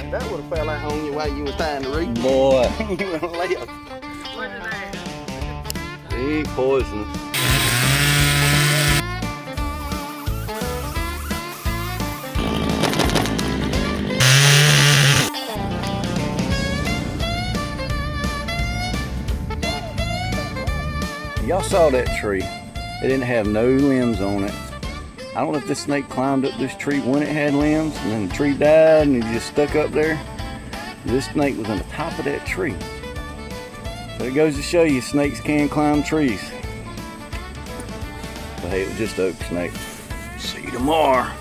That would have fell out on you while you was trying to reach. Boy. You would have left. He ain't poisonous. Y'all saw that tree. It didn't have no limbs on it. I don't know if this snake climbed up this tree when it had limbs and then the tree died and it just stuck up there. This snake was on the top of that tree. So it goes to show you snakes can climb trees. But hey, it was just an oak snake. See you tomorrow.